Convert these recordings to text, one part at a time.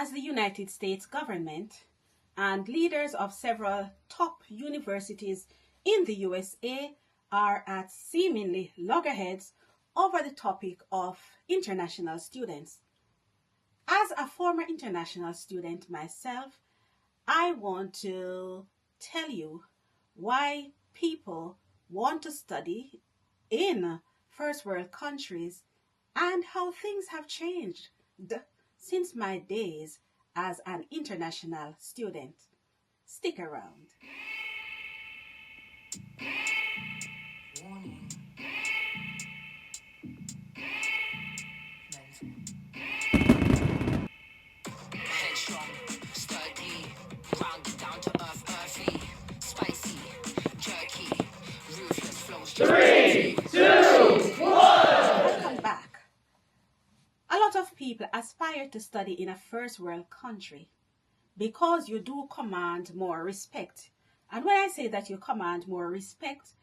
as the United States government and leaders of several top universities in the USA are at seemingly loggerheads over the topic of international students. As a former international student myself, I want to tell you why people want to study in first world countries and how things have changed since my days as an international student. Stick around. Warning. Headstrong, sturdy, grounded down to earth, earthy, spicy, jerky, ruthless flows. 3, 2, 1. Welcome back. A lot of people aspire to study in a first world country because you do command more respect. And when I say that you command more respect,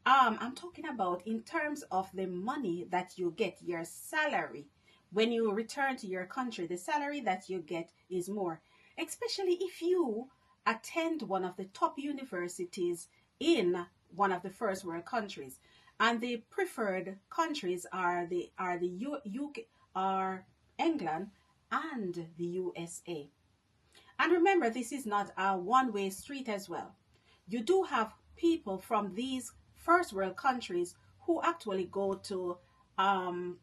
I'm talking about in terms of the money that you get, your salary. When you return to your country, the salary that you get is more, especially if you attend one of the top universities in one of the first world countries. And the preferred countries are the UK, are England and the USA. And remember, this is not a one-way street as well. You do have people from these first world countries who actually go to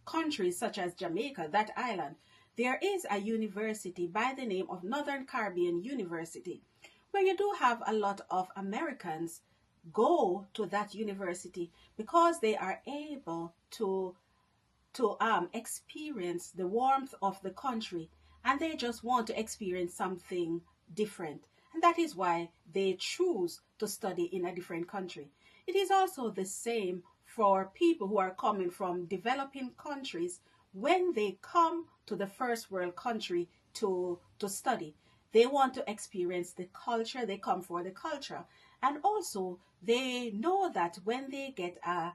countries such as Jamaica, that island. There is a university by the name of Northern Caribbean University, where you do have a lot of Americans go to that university because they are able to experience the warmth of the country, and they just want to experience something different. And that is why they choose to study in a different country. It is also the same for people who are coming from developing countries. When they come to the first world country to study, they want to experience the culture. They come for the culture. And also, they know that when they get a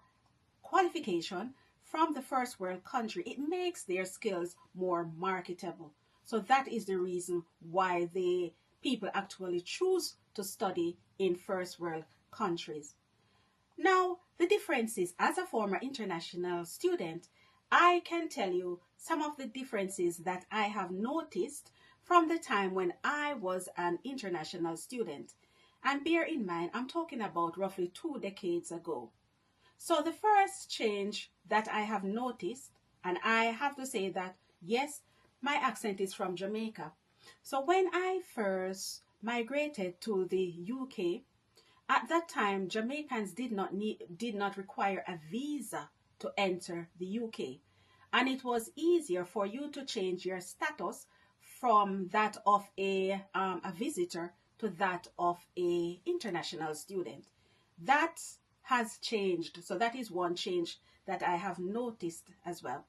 qualification from the first world country, it makes their skills more marketable. So that is the reason why people actually choose to study in first world countries. Now, the differences, as a former international student, I can tell you some of the differences that I have noticed from the time when I was an international student. And bear in mind, I'm talking about roughly 2 decades ago. So the first change that I have noticed, and I have to say that, yes, my accent is from Jamaica. So when I first migrated to the UK, at that time, Jamaicans did not require a visa to enter the UK. And it was easier for you to change your status from that of a visitor to that of an international student. That has changed. So that is one change that I have noticed as well.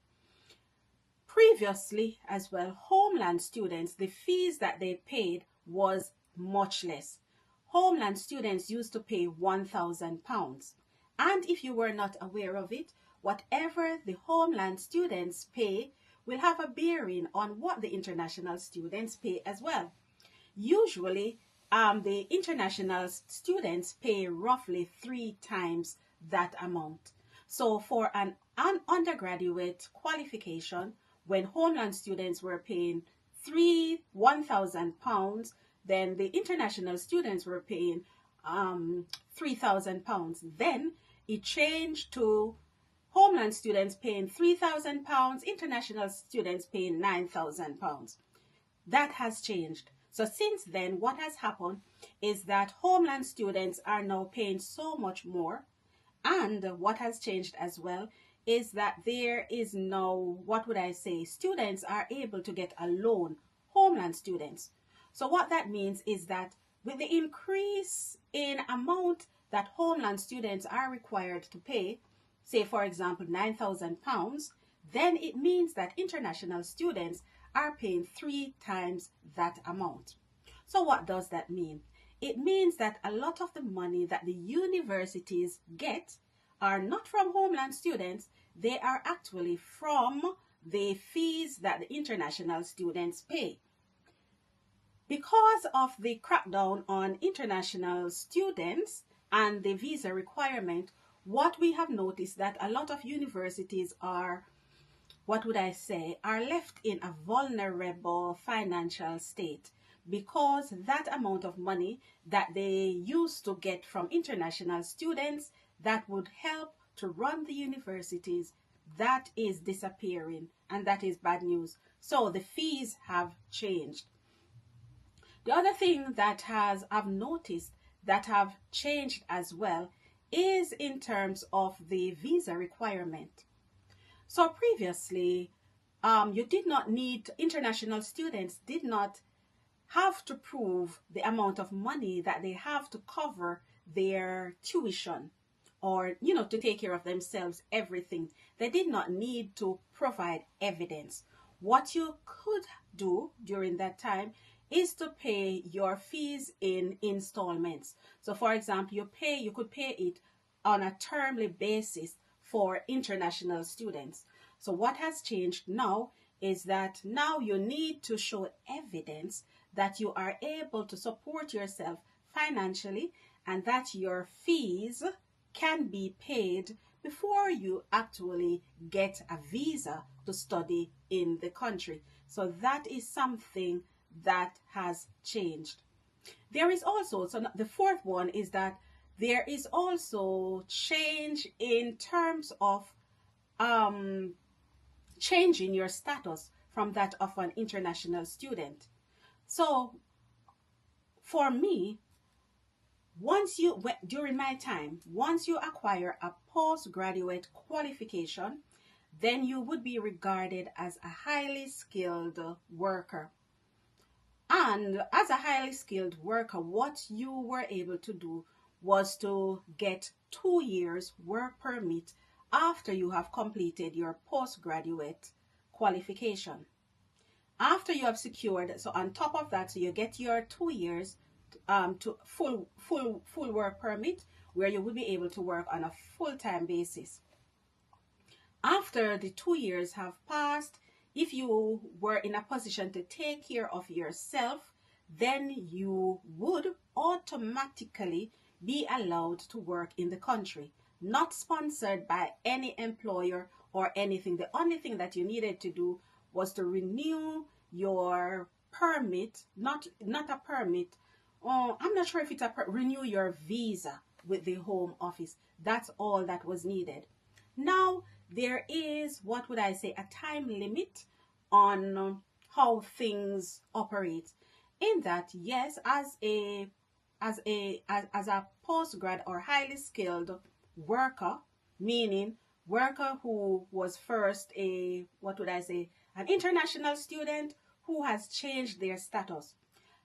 Previously as well, homeland students, the fees that they paid was much less. Homeland students used to pay £1,000. And if you were not aware of it, whatever the homeland students pay will have a bearing on what the international students pay as well. Usually, the international students pay roughly 3 times that amount. So for an undergraduate qualification, when homeland students were paying £1,000, then the international students were paying £3,000. Then it changed to homeland students paying £3,000, international students paying £9,000. That has changed. So since then, what has happened is that homeland students are now paying so much more. And what has changed as well is that there is now, students are able to get a loan, homeland students. So what that means is that with the increase in amount that homeland students are required to pay, say for example £9,000, then it means that international students are paying 3 times that amount. So what does that mean? It means that a lot of the money that the universities get are not from homeland students, they are actually from the fees that the international students pay. Because of the crackdown on international students and the visa requirement, what we have noticed that a lot of universities are, what would I say, are left in a vulnerable financial state because that amount of money that they used to get from international students that would help to run the universities, that is disappearing, and that is bad news. So the fees have changed. The other thing that I've noticed that have changed as well is in terms of the visa requirement. So previously, you did not need, international students did not have to prove the amount of money that they have to cover their tuition or, to take care of themselves, everything. They did not need to provide evidence. What you could do during that time is to pay your fees in installments. So for example, you could pay it on a termly basis for international students. So what has changed now is that now you need to show evidence that you are able to support yourself financially and that your fees can be paid before you actually get a visa to study in the country. So that is something that has changed. There is also, so the fourth one is that there is also change in terms of changing your status from that of an international student. So for me, during my time, once you acquire a postgraduate qualification, then you would be regarded as a highly skilled worker. And as a highly skilled worker, what you were able to do was to get 2 years work permit after you have completed your postgraduate qualification. After you have secured, so on top of that, so you get your 2 years to full work permit where you will be able to work on a full-time basis. After the 2 years have passed, if you were in a position to take care of yourself, then you would automatically be allowed to work in the country, not sponsored by any employer or anything. The only thing that you needed to do was to renew your permit, not a permit. I'm not sure if it's renew your visa with the Home Office. That's all that was needed. Now, there is, what would I say, a time limit on how things operate. In that, yes, as a postgrad or highly skilled worker, meaning worker who was first a, what would I say, an international student who has changed their status.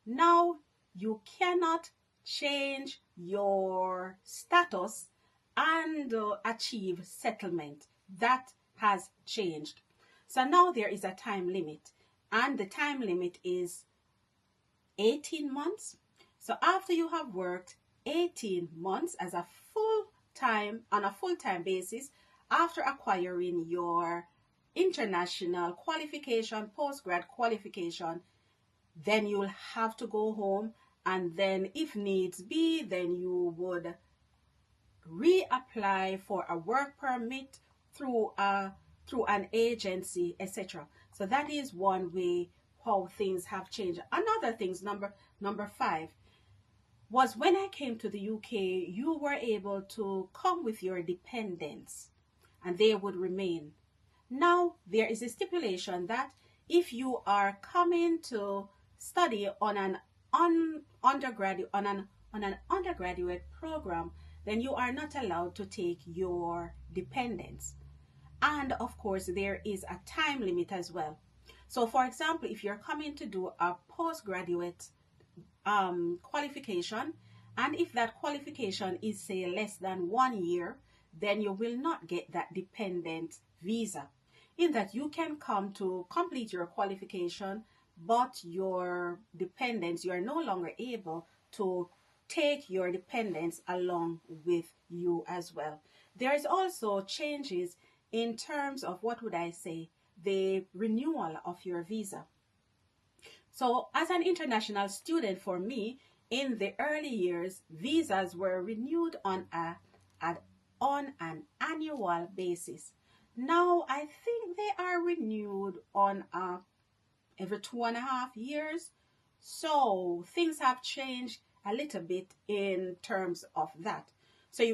Now, you cannot change your status and achieve settlement. That has changed. So now there is a time limit, and the time limit is 18 months. So after you have worked 18 months as a on a full-time basis, after acquiring your international qualification, postgrad qualification, then you'll have to go home, and then if needs be, then you would reapply for a work permit through an agency, etc. So that is one way how things have changed. Another things, number 5, was when I came to the UK, you were able to come with your dependents and they would remain. Now there is a stipulation that if you are coming to study on an undergraduate program, then you are not allowed to take your dependents. And of course, there is a time limit as well. So for example, if you're coming to do a postgraduate qualification, and if that qualification is, say, less than 1 year, then you will not get that dependent visa. In that you can come to complete your qualification, but your dependents, you are no longer able to take your dependents along with you as well. There is also changes in terms of, what would I say, the renewal of your visa. So as an international student, for me, in the early years, visas were renewed on an annual basis. Now I think they are renewed on every 2.5 years. So things have changed a little bit in terms of that.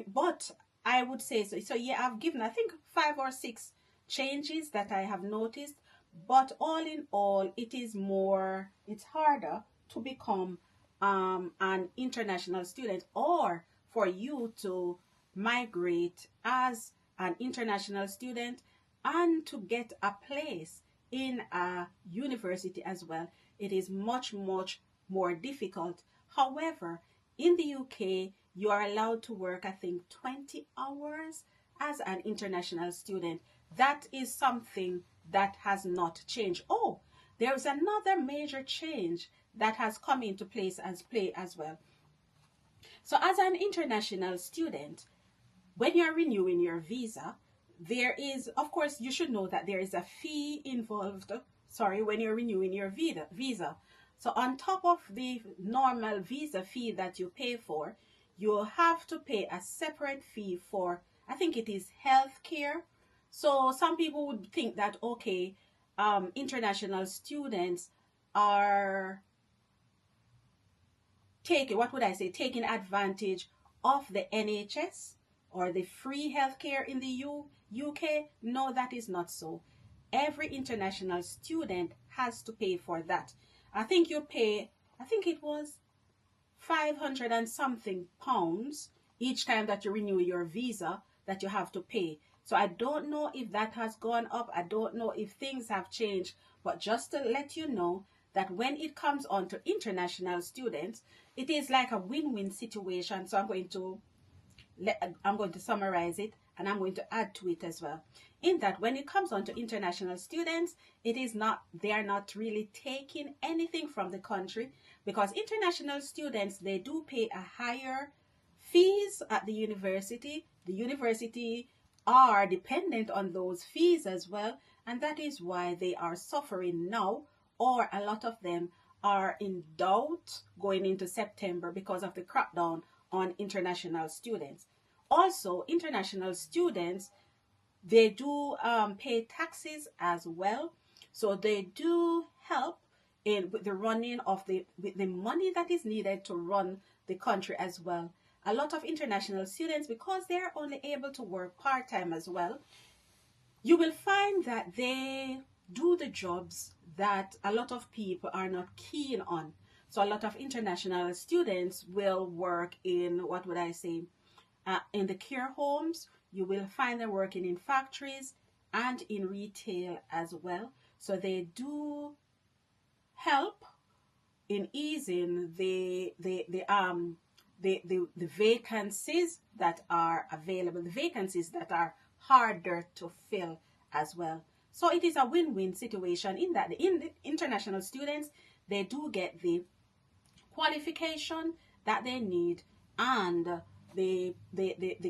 But I would say so. So yeah, I've given, I think, 5 or 6 changes that I have noticed. But all in all, it's harder to become an international student, or for you to migrate as an international student and to get a place in a university as well. It is much, much more difficult. However, in the UK, you are allowed to work, I think, 20 hours as an international student. That is something that has not changed. Oh, there's another major change that has come into play as well. So as an international student, when you're renewing your visa, there is, of course, you should know that there is a fee involved. Sorry, when you're renewing your visa. So on top of the normal visa fee that you pay for, you have to pay a separate fee for, I think it is health care. So some people would think that, okay, international students are taking advantage of the NHS or the free healthcare in the UK. No, that is not so. Every international student has to pay for that. I think it was 500 and something pounds each time that you renew your visa that you have to pay. So I don't know if that has gone up. I don't know if things have changed. But just to let you know that when it comes on to international students, it is like a win-win situation. So I'm going to summarize it, and I'm going to add to it as well. In that, when it comes on to international students, they are not really taking anything from the country, because international students, they do pay a higher fees at the university. The university are dependent on those fees as well, and that is why they are suffering now, or a lot of them are in doubt going into September because of the crackdown on international students. Also, international students, they do pay taxes as well, so they do help with the running of with the money that is needed to run the country as well. A lot of international students, because they are only able to work part-time as well, you will find that they do the jobs that a lot of people are not keen on. So a lot of international students will work in, what would I say, in the care homes. You will find them working in factories and in retail as well. So they do help in easing the vacancies that are available, the vacancies that are harder to fill as well. So it is a win-win situation in that the international students, they do get the qualification that they need, and the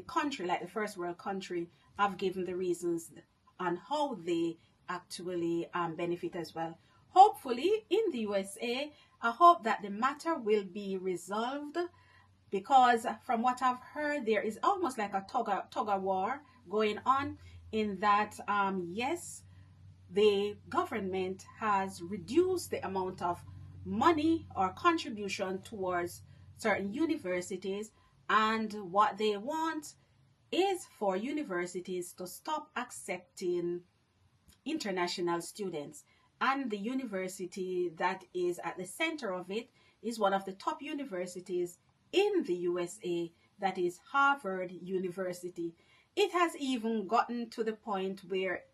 country, like the first world country, have given the reasons on how they actually benefit as well. Hopefully in the USA, I hope that the matter will be resolved, because from what I've heard, there is almost like a tug of war going on, in that yes, the government has reduced the amount of money or contribution towards certain universities, and what they want is for universities to stop accepting international students. And the university that is at the center of it is one of the top universities in the USA, that is Harvard University. It has even gotten to the point where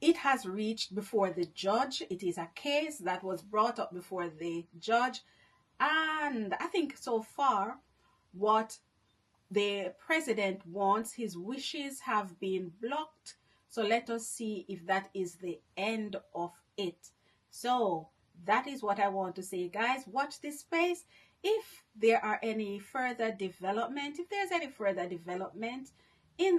it has reached before the judge. It is a case that was brought up before the judge, and I think so far what the president wants, his wishes have been blocked. So let us see if that is the end of it. So that is what I want to say, guys. Watch this space. If there are any further development, if there's any further development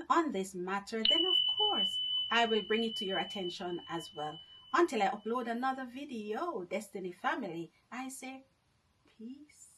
on this matter, then of course I will bring it to your attention as well. Until I upload another video, Destiny family, I say peace.